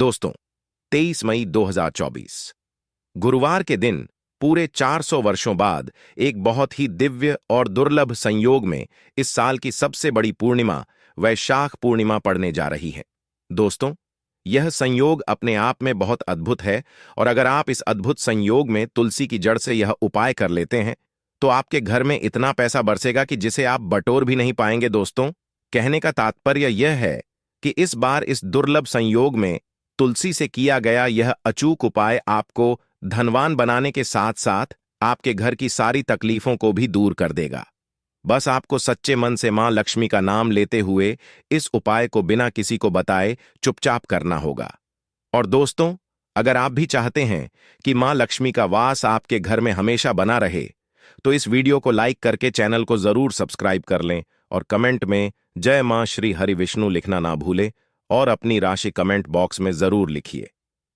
दोस्तों, 23 मई 2024 गुरुवार के दिन पूरे 400 वर्षों बाद एक बहुत ही दिव्य और दुर्लभ संयोग में इस साल की सबसे बड़ी पूर्णिमा वैशाख पूर्णिमा पड़ने जा रही है। दोस्तों, यह संयोग अपने आप में बहुत अद्भुत है और अगर आप इस अद्भुत संयोग में तुलसी की जड़ से यह उपाय कर लेते हैं तो आपके घर में इतना पैसा बरसेगा कि जिसे आप बटोर भी नहीं पाएंगे। दोस्तों, कहने का तात्पर्य यह है कि इस बार इस दुर्लभ संयोग में तुलसी से किया गया यह अचूक उपाय आपको धनवान बनाने के साथ साथ आपके घर की सारी तकलीफों को भी दूर कर देगा। बस आपको सच्चे मन से मां लक्ष्मी का नाम लेते हुए इस उपाय को बिना किसी को बताए चुपचाप करना होगा। और दोस्तों, अगर आप भी चाहते हैं कि मां लक्ष्मी का वास आपके घर में हमेशा बना रहे तो इस वीडियो को लाइक करके चैनल को जरूर सब्सक्राइब कर लें और कमेंट में जय मां श्री हरि विष्णु लिखना ना भूलें और अपनी राशि कमेंट बॉक्स में जरूर लिखिए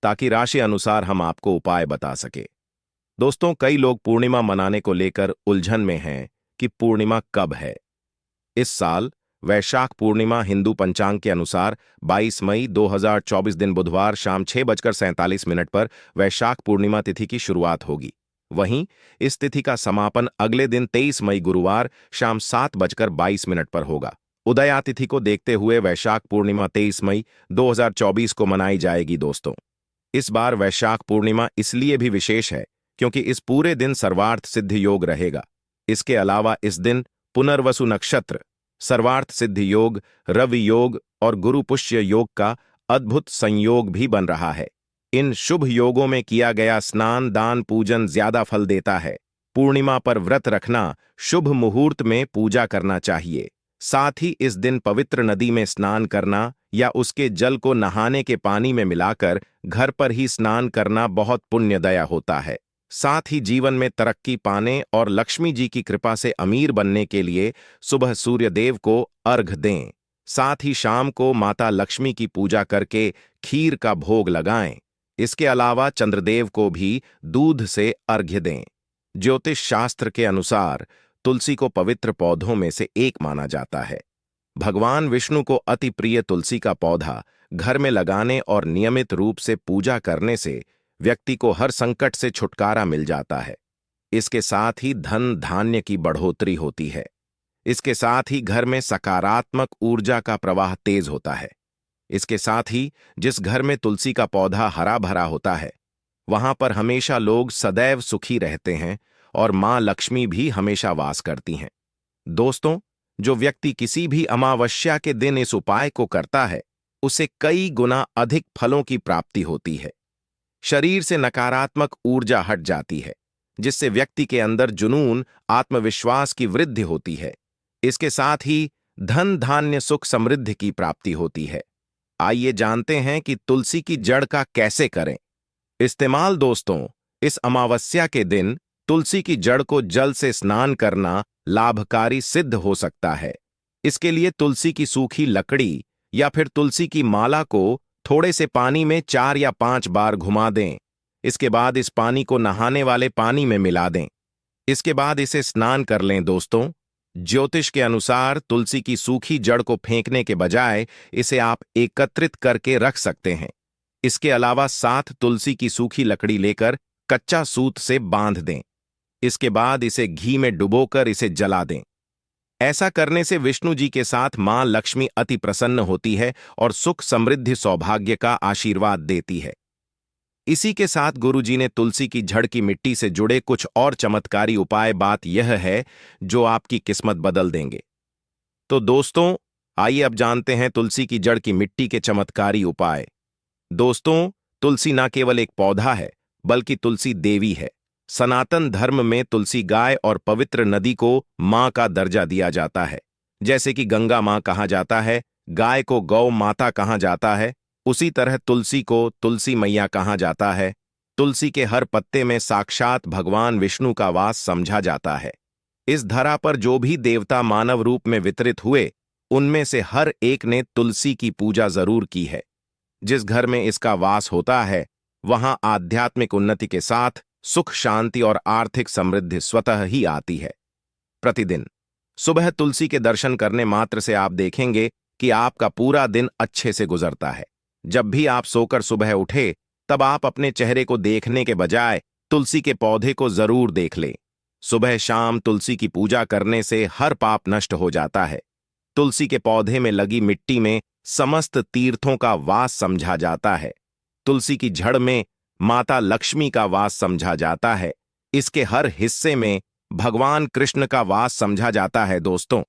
ताकि राशि अनुसार हम आपको उपाय बता सके। दोस्तों, कई लोग पूर्णिमा मनाने को लेकर उलझन में हैं कि पूर्णिमा कब है। इस साल वैशाख पूर्णिमा हिंदू पंचांग के अनुसार 22 मई 2024 दिन बुधवार शाम 6:47 पर वैशाख पूर्णिमा तिथि की शुरुआत होगी। वहीं इस तिथि का समापन अगले दिन 23 मई गुरुवार शाम 7:22 पर होगा। उदया तिथि को देखते हुए वैशाख पूर्णिमा 23 मई 2024 को मनाई जाएगी। दोस्तों, इस बार वैशाख पूर्णिमा इसलिए भी विशेष है क्योंकि इस पूरे दिन सर्वार्थ सिद्ध योग रहेगा। इसके अलावा इस दिन पुनर्वसु नक्षत्र, सर्वार्थ सिद्ध योग, रवि योग और गुरु पुष्य योग का अद्भुत संयोग भी बन रहा है। इन शुभ योगों में किया गया स्नान दान पूजन ज्यादा फल देता है। पूर्णिमा पर व्रत रखना, शुभ मुहूर्त में पूजा करना चाहिए। साथ ही इस दिन पवित्र नदी में स्नान करना या उसके जल को नहाने के पानी में मिलाकर घर पर ही स्नान करना बहुत पुण्यदया होता है। साथ ही जीवन में तरक्की पाने और लक्ष्मी जी की कृपा से अमीर बनने के लिए सुबह सूर्य देव को अर्घ्य दें। साथ ही शाम को माता लक्ष्मी की पूजा करके खीर का भोग लगाएं। इसके अलावा चंद्रदेव को भी दूध से अर्घ्य दें। ज्योतिष शास्त्र के अनुसार तुलसी को पवित्र पौधों में से एक माना जाता है। भगवान विष्णु को अति प्रिय तुलसी का पौधा घर में लगाने और नियमित रूप से पूजा करने से व्यक्ति को हर संकट से छुटकारा मिल जाता है। इसके साथ ही धन धान्य की बढ़ोतरी होती है। इसके साथ ही घर में सकारात्मक ऊर्जा का प्रवाह तेज होता है। इसके साथ ही जिस घर में तुलसी का पौधा हरा भरा होता है वहां पर हमेशा लोग सदैव सुखी रहते हैं और मां लक्ष्मी भी हमेशा वास करती हैं। दोस्तों, जो व्यक्ति किसी भी अमावस्या के दिन इस उपाय को करता है उसे कई गुना अधिक फलों की प्राप्ति होती है। शरीर से नकारात्मक ऊर्जा हट जाती है जिससे व्यक्ति के अंदर जुनून, आत्मविश्वास की वृद्धि होती है। इसके साथ ही धन धान्य सुख समृद्धि की प्राप्ति होती है। आइए जानते हैं कि तुलसी की जड़ का कैसे करें इस्तेमाल। दोस्तों, इस अमावस्या के दिन तुलसी की जड़ को जल से स्नान करना लाभकारी सिद्ध हो सकता है। इसके लिए तुलसी की सूखी लकड़ी या फिर तुलसी की माला को थोड़े से पानी में 4 या 5 बार घुमा दें। इसके बाद इस पानी को नहाने वाले पानी में मिला दें। इसके बाद इसे स्नान कर लें। दोस्तों, ज्योतिष के अनुसार तुलसी की सूखी जड़ को फेंकने के बजाय इसे आप एकत्रित करके रख सकते हैं। इसके अलावा 7 तुलसी की सूखी लकड़ी लेकर कच्चा सूत से बांध दें। इसके बाद इसे घी में डुबोकर इसे जला दें। ऐसा करने से विष्णु जी के साथ मां लक्ष्मी अति प्रसन्न होती है और सुख समृद्धि सौभाग्य का आशीर्वाद देती है। इसी के साथ गुरु जी ने तुलसी की जड़ की मिट्टी से जुड़े कुछ और चमत्कारी उपाय बात यह है जो आपकी किस्मत बदल देंगे। तो दोस्तों, आइए अब जानते हैं तुलसी की जड़ की मिट्टी के चमत्कारी उपाय। दोस्तों, तुलसी न केवल एक पौधा है बल्कि तुलसी देवी है। सनातन धर्म में तुलसी गाय और पवित्र नदी को मां का दर्जा दिया जाता है। जैसे कि गंगा मां कहा जाता है, गाय को गौ माता कहा जाता है, उसी तरह तुलसी को तुलसी मैया कहा जाता है। तुलसी के हर पत्ते में साक्षात भगवान विष्णु का वास समझा जाता है। इस धरा पर जो भी देवता मानव रूप में वितरित हुए उनमें से हर एक ने तुलसी की पूजा जरूर की है। जिस घर में इसका वास होता है वहां आध्यात्मिक उन्नति के साथ सुख शांति और आर्थिक समृद्धि स्वतः ही आती है। प्रतिदिन सुबह तुलसी के दर्शन करने मात्र से आप देखेंगे कि आपका पूरा दिन अच्छे से गुजरता है। जब भी आप सोकर सुबह उठे तब आप अपने चेहरे को देखने के बजाय तुलसी के पौधे को जरूर देख लें। सुबह शाम तुलसी की पूजा करने से हर पाप नष्ट हो जाता है। तुलसी के पौधे में लगी मिट्टी में समस्त तीर्थों का वास समझा जाता है। तुलसी की जड़ में माता लक्ष्मी का वास समझा जाता है। इसके हर हिस्से में भगवान कृष्ण का वास समझा जाता है। दोस्तों,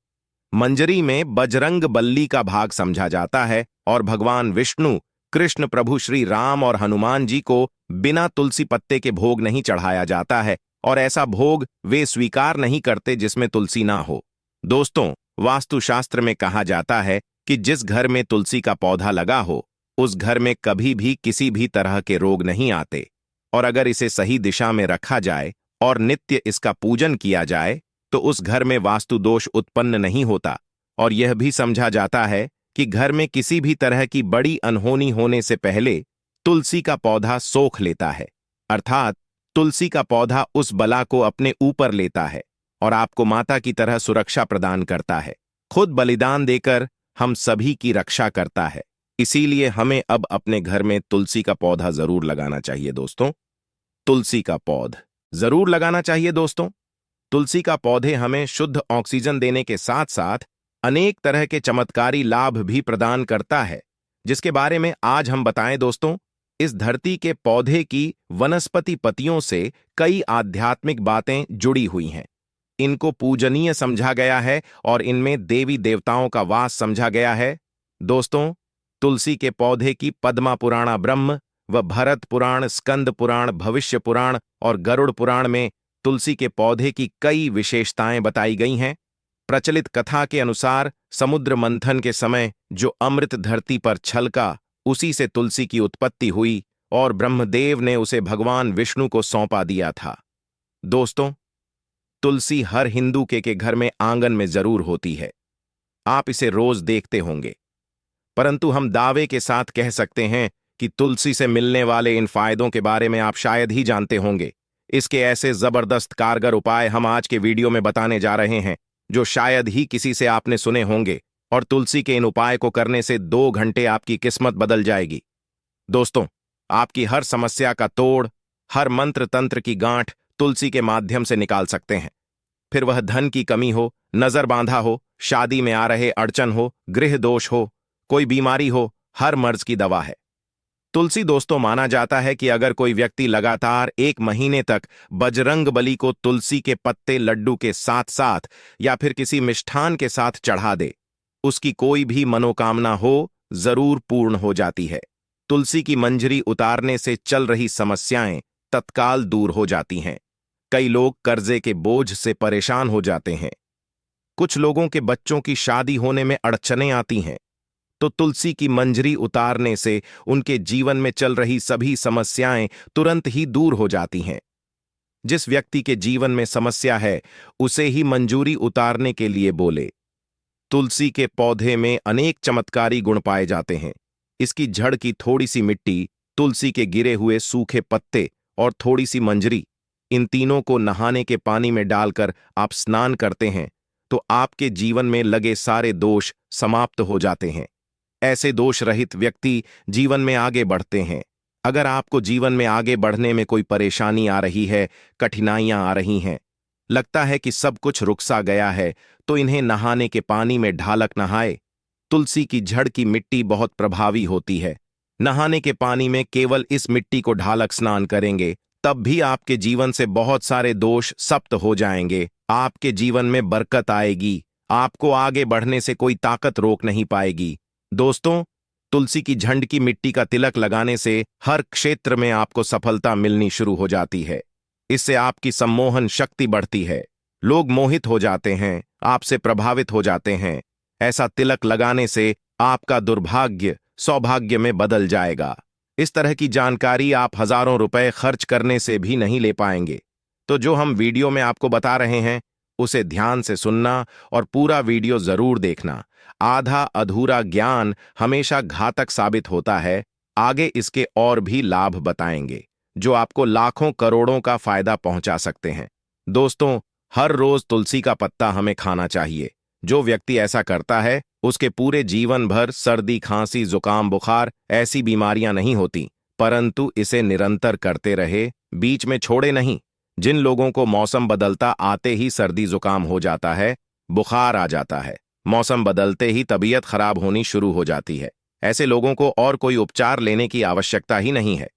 मंजरी में बजरंग बल्ली का भाग समझा जाता है और भगवान विष्णु, कृष्ण प्रभु श्री राम और हनुमान जी को बिना तुलसी पत्ते के भोग नहीं चढ़ाया जाता है और ऐसा भोग वे स्वीकार नहीं करते जिसमें तुलसी ना हो। दोस्तों, वास्तुशास्त्र में कहा जाता है कि जिस घर में तुलसी का पौधा लगा हो उस घर में कभी भी किसी भी तरह के रोग नहीं आते, और अगर इसे सही दिशा में रखा जाए और नित्य इसका पूजन किया जाए तो उस घर में वास्तु दोष उत्पन्न नहीं होता। और यह भी समझा जाता है कि घर में किसी भी तरह की बड़ी अनहोनी होने से पहले तुलसी का पौधा सोख लेता है, अर्थात तुलसी का पौधा उस बला को अपने ऊपर लेता है और आपको माता की तरह सुरक्षा प्रदान करता है। खुद बलिदान देकर हम सभी की रक्षा करता है। इसीलिए हमें अब अपने घर में तुलसी का पौधा जरूर लगाना चाहिए। दोस्तों, तुलसी का पौध जरूर लगाना चाहिए। दोस्तों, तुलसी का पौधे हमें शुद्ध ऑक्सीजन देने के साथ साथ अनेक तरह के चमत्कारी लाभ भी प्रदान करता है, जिसके बारे में आज हम बताएं। दोस्तों, इस धरती के पौधे की वनस्पति पत्तियों से कई आध्यात्मिक बातें जुड़ी हुई हैं। इनको पूजनीय समझा गया है और इनमें देवी देवताओं का वास समझा गया है। दोस्तों, तुलसी के पौधे की पद्मा पुराण ब्रह्म व भरत पुराण, स्कंद पुराण, भविष्य पुराण और गरुड़ पुराण में तुलसी के पौधे की कई विशेषताएं बताई गई हैं। प्रचलित कथा के अनुसार समुद्र मंथन के समय जो अमृत धरती पर छलका, उसी से तुलसी की उत्पत्ति हुई और ब्रह्मदेव ने उसे भगवान विष्णु को सौंपा दिया था। दोस्तों, तुलसी हर हिंदू के घर में आंगन में जरूर होती है। आप इसे रोज देखते होंगे, परंतु हम दावे के साथ कह सकते हैं कि तुलसी से मिलने वाले इन फायदों के बारे में आप शायद ही जानते होंगे। इसके ऐसे जबरदस्त कारगर उपाय हम आज के वीडियो में बताने जा रहे हैं जो शायद ही किसी से आपने सुने होंगे, और तुलसी के इन उपाय को करने से 2 घंटे आपकी किस्मत बदल जाएगी। दोस्तों, आपकी हर समस्या का तोड़, हर मंत्र तंत्र की गांठ तुलसी के माध्यम से निकाल सकते हैं। फिर वह धन की कमी हो, नजर बांधा हो, शादी में आ रहे अड़चन हो, गृह दोष हो, कोई बीमारी हो, हर मर्ज की दवा है तुलसी। दोस्तों, माना जाता है कि अगर कोई व्यक्ति लगातार 1 महीने तक बजरंग बली को तुलसी के पत्ते लड्डू के साथ साथ या फिर किसी मिष्ठान के साथ चढ़ा दे, उसकी कोई भी मनोकामना हो जरूर पूर्ण हो जाती है। तुलसी की मंजरी उतारने से चल रही समस्याएं तत्काल दूर हो जाती हैं। कई लोग कर्जे के बोझ से परेशान हो जाते हैं। कुछ लोगों के बच्चों की शादी होने में अड़चनें आती हैं, तो तुलसी की मंजरी उतारने से उनके जीवन में चल रही सभी समस्याएं तुरंत ही दूर हो जाती हैं। जिस व्यक्ति के जीवन में समस्या है उसे ही मंजूरी उतारने के लिए बोले। तुलसी के पौधे में अनेक चमत्कारी गुण पाए जाते हैं। इसकी जड़ की थोड़ी सी मिट्टी, तुलसी के गिरे हुए सूखे पत्ते और थोड़ी सी मंजरी, इन तीनों को नहाने के पानी में डालकर आप स्नान करते हैं तो आपके जीवन में लगे सारे दोष समाप्त हो जाते हैं। ऐसे दोष रहित व्यक्ति जीवन में आगे बढ़ते हैं। अगर आपको जीवन में आगे बढ़ने में कोई परेशानी आ रही है, कठिनाइयां आ रही हैं, लगता है कि सब कुछ रुक सा गया है, तो इन्हें नहाने के पानी में ढालक नहाए। तुलसी की जड़ की मिट्टी बहुत प्रभावी होती है। नहाने के पानी में केवल इस मिट्टी को ढालक स्नान करेंगे तब भी आपके जीवन से बहुत सारे दोष समाप्त हो जाएंगे। आपके जीवन में बरकत आएगी। आपको आगे बढ़ने से कोई ताकत रोक नहीं पाएगी। दोस्तों, तुलसी की झंड की मिट्टी का तिलक लगाने से हर क्षेत्र में आपको सफलता मिलनी शुरू हो जाती है। इससे आपकी सम्मोहन शक्ति बढ़ती है। लोग मोहित हो जाते हैं, आपसे प्रभावित हो जाते हैं। ऐसा तिलक लगाने से आपका दुर्भाग्य सौभाग्य में बदल जाएगा। इस तरह की जानकारी आप हजारों रुपए खर्च करने से भी नहीं ले पाएंगे। तो जो हम वीडियो में आपको बता रहे हैं उसे ध्यान से सुनना और पूरा वीडियो जरूर देखना। आधा अधूरा ज्ञान हमेशा घातक साबित होता है। आगे इसके और भी लाभ बताएंगे जो आपको लाखों करोड़ों का फायदा पहुंचा सकते हैं। दोस्तों, हर रोज तुलसी का पत्ता हमें खाना चाहिए। जो व्यक्ति ऐसा करता है उसके पूरे जीवन भर सर्दी, खांसी, जुकाम, बुखार ऐसी बीमारियां नहीं होती, परंतु इसे निरंतर करते रहे, बीच में छोड़े नहीं। जिन लोगों को मौसम बदलता आते ही सर्दी जुकाम हो जाता है, बुखार आ जाता है, मौसम बदलते ही तबीयत खराब होनी शुरू हो जाती है, ऐसे लोगों को और कोई उपचार लेने की आवश्यकता ही नहीं है।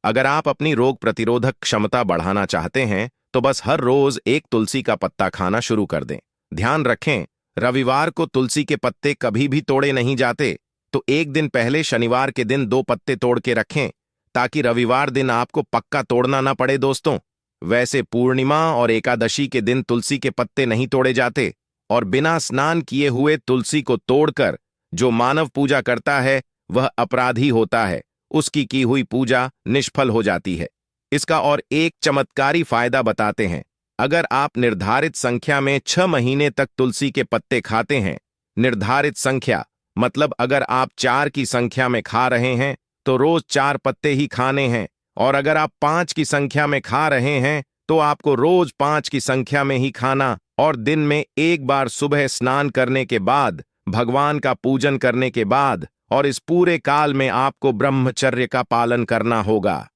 अगर आप अपनी रोग प्रतिरोधक क्षमता बढ़ाना चाहते हैं तो बस हर रोज एक तुलसी का पत्ता खाना शुरू कर दें। ध्यान रखें, रविवार को तुलसी के पत्ते कभी भी तोड़े नहीं जाते, तो एक दिन पहले शनिवार के दिन 2 पत्ते तोड़ के रखें ताकि रविवार दिन आपको पक्का तोड़ना ना पड़े दोस्तों। वैसे पूर्णिमा और एकादशी के दिन तुलसी के पत्ते नहीं तोड़े जाते, और बिना स्नान किए हुए तुलसी को तोड़कर जो मानव पूजा करता है वह अपराधी होता है, उसकी की हुई पूजा निष्फल हो जाती है। इसका और एक चमत्कारी फायदा बताते हैं। अगर आप निर्धारित संख्या में 6 महीने तक तुलसी के पत्ते खाते हैं, निर्धारित संख्या मतलब अगर आप 4 की संख्या में खा रहे हैं तो रोज 4 पत्ते ही खाने हैं, और अगर आप 5 की संख्या में खा रहे हैं तो आपको रोज 5 की संख्या में ही खाना, और दिन में एक बार सुबह स्नान करने के बाद, भगवान का पूजन करने के बाद, और इस पूरे काल में आपको ब्रह्मचर्य का पालन करना होगा।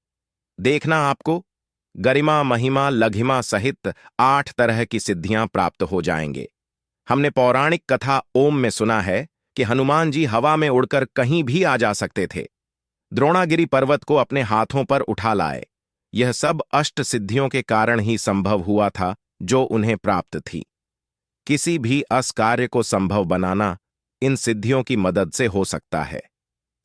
देखना आपको गरिमा, महिमा, लघिमा सहित 8 तरह की सिद्धियां प्राप्त हो जाएंगे। हमने पौराणिक कथा ओम में सुना है कि हनुमान जी हवा में उड़कर कहीं भी आ जा सकते थे, द्रोणागिरी पर्वत को अपने हाथों पर उठा लाए। यह सब अष्ट सिद्धियों के कारण ही संभव हुआ था जो उन्हें प्राप्त थी। किसी भी असकार्य को संभव बनाना इन सिद्धियों की मदद से हो सकता है।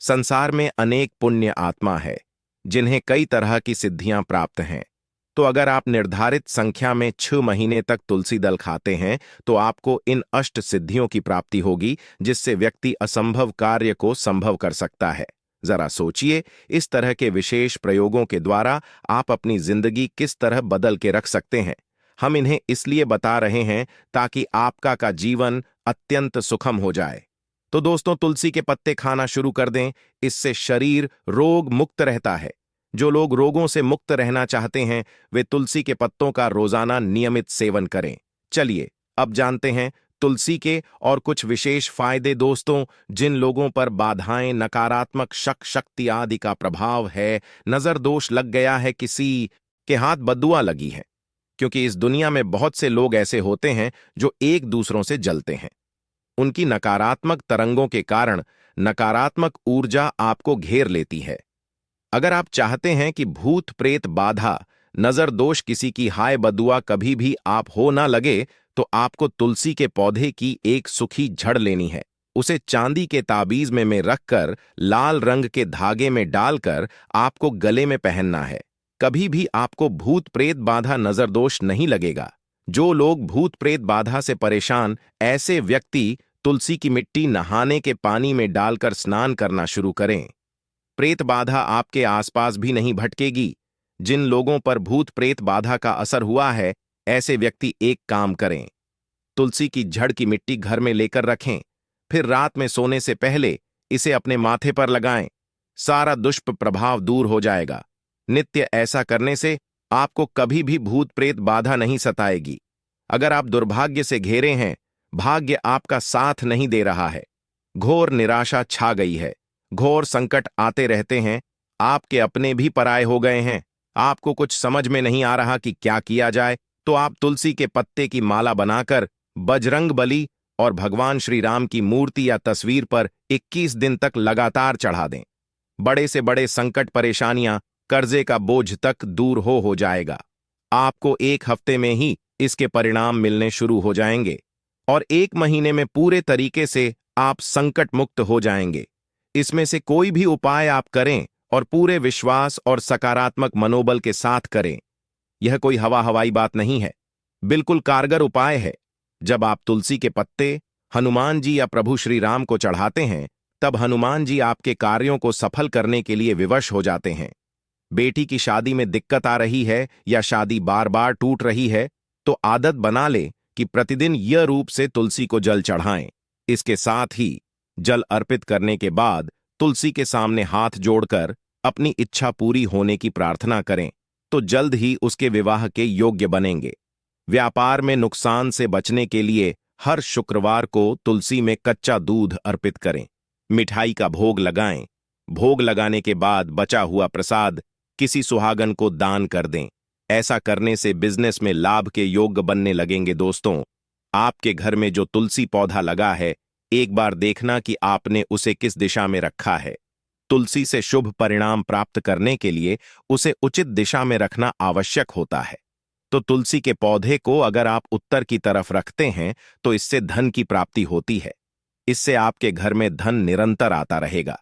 संसार में अनेक पुण्य आत्मा है जिन्हें कई तरह की सिद्धियां प्राप्त हैं, तो अगर आप निर्धारित संख्या में 6 महीने तक तुलसी दल खाते हैं तो आपको इन अष्ट सिद्धियों की प्राप्ति होगी, जिससे व्यक्ति असंभव कार्य को संभव कर सकता है। जरा सोचिए, इस तरह के विशेष प्रयोगों के द्वारा आप अपनी जिंदगी किस तरह बदल के रख सकते हैं। हम इन्हें इसलिए बता रहे हैं ताकि आपका का जीवन अत्यंत सुखम हो जाए। तो दोस्तों, तुलसी के पत्ते खाना शुरू कर दें, इससे शरीर रोग मुक्त रहता है। जो लोग रोगों से मुक्त रहना चाहते हैं वे तुलसी के पत्तों का रोजाना नियमित सेवन करें। चलिए अब जानते हैं तुलसी के और कुछ विशेष फायदे। दोस्तों, जिन लोगों पर बाधाएं, नकारात्मक शक्ति आदि का प्रभाव है, नजर दोष लग गया है, किसी के हाथ बद्दुआ लगी है, क्योंकि इस दुनिया में बहुत से लोग ऐसे होते हैं जो एक दूसरों से जलते हैं। उनकी नकारात्मक तरंगों के कारण नकारात्मक ऊर्जा आपको घेर लेती है। अगर आप चाहते हैं कि भूत प्रेत बाधा, नजर दोष, किसी की हाय बदुआ कभी भी आप हो ना लगे, तो आपको तुलसी के पौधे की एक सूखी जड़ लेनी है। उसे चांदी के ताबीज में रखकर लाल रंग के धागे में डालकर आपको गले में पहनना है। कभी भी आपको भूत प्रेत बाधा, नजर दोष नहीं लगेगा। जो लोग भूत प्रेत बाधा से परेशान, ऐसे व्यक्ति तुलसी की मिट्टी नहाने के पानी में डालकर स्नान करना शुरू करें। प्रेत बाधा आपके आसपास भी नहीं भटकेगी। जिन लोगों पर भूत प्रेत बाधा का असर हुआ है, ऐसे व्यक्ति एक काम करें, तुलसी की जड़ की मिट्टी घर में लेकर रखें, फिर रात में सोने से पहले इसे अपने माथे पर लगाएं। सारा दुष्ट प्रभाव दूर हो जाएगा। नित्य ऐसा करने से आपको कभी भी भूत प्रेत बाधा नहीं सताएगी। अगर आप दुर्भाग्य से घिरे हैं, भाग्य आपका साथ नहीं दे रहा है, घोर निराशा छा गई है, घोर संकट आते रहते हैं, आपके अपने भी पराये हो गए हैं, आपको कुछ समझ में नहीं आ रहा कि क्या किया जाए, तो आप तुलसी के पत्ते की माला बनाकर बजरंग बली और भगवान श्री राम की मूर्ति या तस्वीर पर 21 दिन तक लगातार चढ़ा दें। बड़े से बड़े संकट, परेशानियां, कर्जे का बोझ तक दूर हो जाएगा। आपको 1 हफ्ते में ही इसके परिणाम मिलने शुरू हो जाएंगे और 1 महीने में पूरे तरीके से आप संकट मुक्त हो जाएंगे। इसमें से कोई भी उपाय आप करें और पूरे विश्वास और सकारात्मक मनोबल के साथ करें। यह कोई हवाई बात नहीं है, बिल्कुल कारगर उपाय है। जब आप तुलसी के पत्ते हनुमान जी या प्रभु श्री राम को चढ़ाते हैं, तब हनुमान जी आपके कार्यों को सफल करने के लिए विवश हो जाते हैं। बेटी की शादी में दिक्कत आ रही है या शादी बार बार टूट रही है, तो आदत बना ले कि प्रतिदिन यह रूप से तुलसी को जल चढ़ाएं। इसके साथ ही जल अर्पित करने के बाद तुलसी के सामने हाथ जोड़कर अपनी इच्छा पूरी होने की प्रार्थना करें, तो जल्द ही उसके विवाह के योग्य बनेंगे। व्यापार में नुकसान से बचने के लिए हर शुक्रवार को तुलसी में कच्चा दूध अर्पित करें, मिठाई का भोग लगाएं। भोग लगाने के बाद बचा हुआ प्रसाद किसी सुहागन को दान कर दें। ऐसा करने से बिजनेस में लाभ के योग्य बनने लगेंगे। दोस्तों, आपके घर में जो तुलसी पौधा लगा है, एक बार देखना कि आपने उसे किस दिशा में रखा है। तुलसी से शुभ परिणाम प्राप्त करने के लिए उसे उचित दिशा में रखना आवश्यक होता है। तो तुलसी के पौधे को अगर आप उत्तर की तरफ रखते हैं तो इससे धन की प्राप्ति होती है। इससे आपके घर में धन निरंतर आता रहेगा,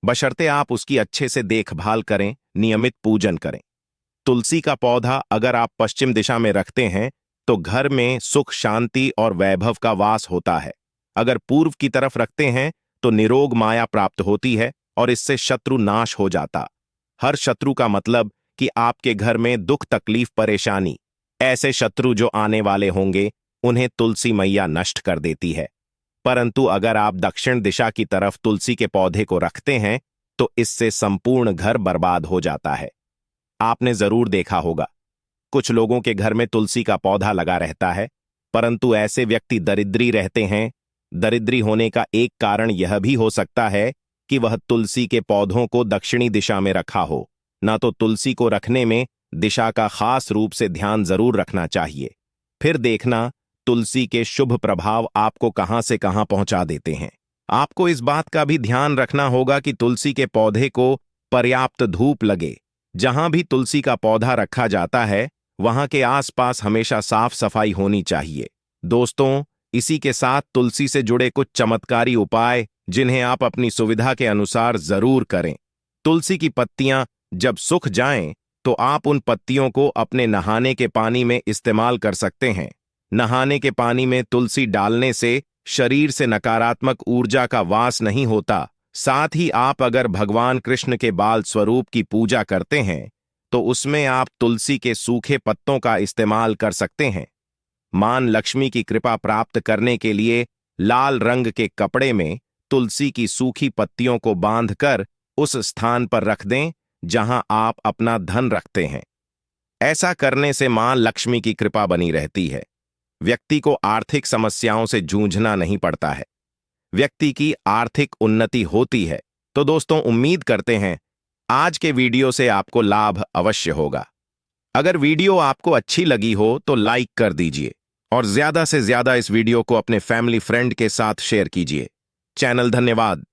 बशर्ते आप उसकी अच्छे से देखभाल करें, नियमित पूजन करें। तुलसी का पौधा अगर आप पश्चिम दिशा में रखते हैं तो घर में सुख, शांति और वैभव का वास होता है। अगर पूर्व की तरफ रखते हैं तो निरोग माया प्राप्त होती है और इससे शत्रु नाश हो जाता। हर शत्रु का मतलब कि आपके घर में दुख, तकलीफ, परेशानी, ऐसे शत्रु जो आने वाले होंगे उन्हें तुलसी मैया नष्ट कर देती है। परंतु अगर आप दक्षिण दिशा की तरफ तुलसी के पौधे को रखते हैं तो इससे संपूर्ण घर बर्बाद हो जाता है। आपने जरूर देखा होगा, कुछ लोगों के घर में तुलसी का पौधा लगा रहता है, परंतु ऐसे व्यक्ति दरिद्री रहते हैं। दरिद्री होने का एक कारण यह भी हो सकता है कि वह तुलसी के पौधों को दक्षिणी दिशा में रखा हो। ना तो तुलसी को रखने में दिशा का खास रूप से ध्यान जरूर रखना चाहिए। फिर देखना तुलसी के शुभ प्रभाव आपको कहां से कहां पहुंचा देते हैं। आपको इस बात का भी ध्यान रखना होगा कि तुलसी के पौधे को पर्याप्त धूप लगे। जहां भी तुलसी का पौधा रखा जाता है वहां के आसपास हमेशा साफ सफाई होनी चाहिए। दोस्तों, इसी के साथ तुलसी से जुड़े कुछ चमत्कारी उपाय जिन्हें आप अपनी सुविधा के अनुसार जरूर करें। तुलसी की पत्तियां जब सूख जाएं तो आप उन पत्तियों को अपने नहाने के पानी में इस्तेमाल कर सकते हैं। नहाने के पानी में तुलसी डालने से शरीर से नकारात्मक ऊर्जा का वास नहीं होता। साथ ही आप अगर भगवान कृष्ण के बाल स्वरूप की पूजा करते हैं तो उसमें आप तुलसी के सूखे पत्तों का इस्तेमाल कर सकते हैं। मान लक्ष्मी की कृपा प्राप्त करने के लिए लाल रंग के कपड़े में तुलसी की सूखी पत्तियों को बांधकर उस स्थान पर रख दें जहां आप अपना धन रखते हैं। ऐसा करने से मां लक्ष्मी की कृपा बनी रहती है। व्यक्ति को आर्थिक समस्याओं से जूझना नहीं पड़ता है। व्यक्ति की आर्थिक उन्नति होती है। तो दोस्तों, उम्मीद करते हैं आज के वीडियो से आपको लाभ अवश्य होगा। अगर वीडियो आपको अच्छी लगी हो तो लाइक कर दीजिए और ज्यादा से ज्यादा इस वीडियो को अपने फैमिली फ्रेंड के साथ शेयर कीजिए। चैनल धन्यवाद।